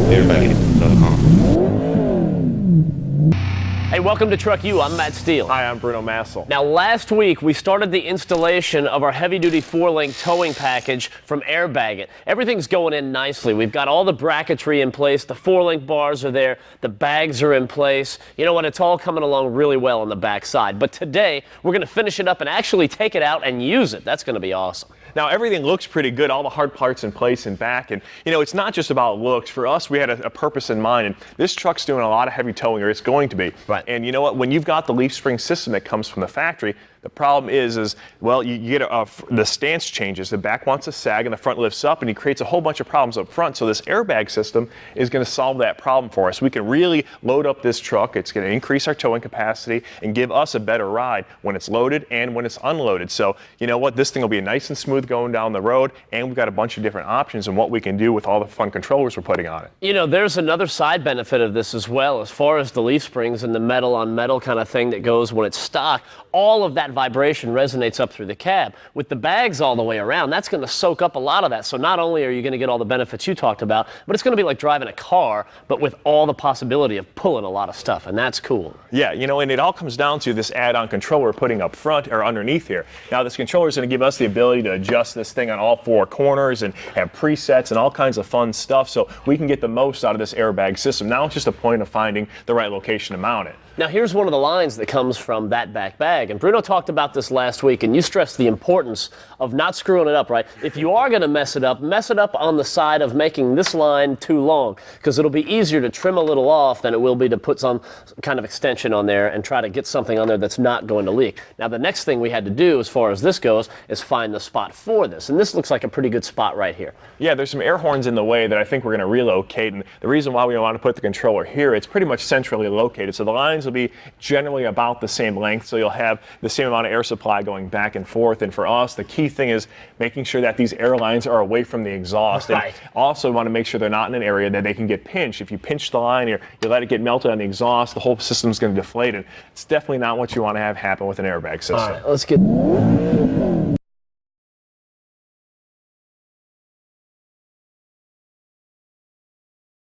AirBagit.com. Hey, welcome to TruckU. I'm Matt Steele. Hi, I'm Bruno Massel. Now, last week we started the installation of our heavy-duty 4-link towing package from AirBagit. Everything's going in nicely. We've got all the bracketry in place. The 4-link bars are there. The bags are in place. You know what? It's all coming along really well on the back side. But today we're going to finish it up and actually take it out and use it. That's going to be awesome. Now, everything looks pretty good, all the hard parts in place and back, and you know, it's not just about looks. For us, we had a purpose in mind, and this truck's doing a lot of heavy towing, or it's going to be. Right. And you know what, when you've got the leaf spring system that comes from the factory, the problem is well, you get the stance changes. The back wants to sag and the front lifts up, and he creates a whole bunch of problems up front. So this airbag system is going to solve that problem for us. We can really load up this truck. It's going to increase our towing capacity and give us a better ride when it's loaded and when it's unloaded. So you know what, this thing will be nice and smooth going down the road, and we've got a bunch of different options and what we can do with all the fun controllers we're putting on it. You know, there's another side benefit of this as well, as far as the leaf springs and the metal on metal kind of thing that goes when it's stock. All of that vibration resonates up through the cab. With the bags all the way around, that's going to soak up a lot of that. So not only are you going to get all the benefits you talked about, but it's going to be like driving a car, but with all the possibility of pulling a lot of stuff, and that's cool. Yeah, you know, and it all comes down to this add-on controller we're putting up front or underneath here. Now, this controller is going to give us the ability to adjust this thing on all four corners and have presets and all kinds of fun stuff, so we can get the most out of this airbag system. Now it's just a point of finding the right location to mount it. Now, here's one of the lines that comes from that back bag, and Bruno talked about this last week, and you stressed the importance of not screwing it up, right? If you are going to mess it up on the side of making this line too long, because it'll be easier to trim a little off than it will be to put some kind of extension on there and try to get something on there that's not going to leak. Now, the next thing we had to do, as far as this goes, is find the spot for this, and this looks like a pretty good spot right here. Yeah, there's some air horns in the way that I think we're going to relocate, and the reason why we want to put the controller here, it's pretty much centrally located, so the lines will be generally about the same length, so you'll have the same amount of air supply going back and forth. And for us, the key thing is making sure that these air lines are away from the exhaust. Right. And also want to make sure they're not in an area that they can get pinched. If you pinch the line or you let it get melted on the exhaust, the whole system's going to deflate, and it's definitely not what you want to have happen with an airbag system. All right, let's get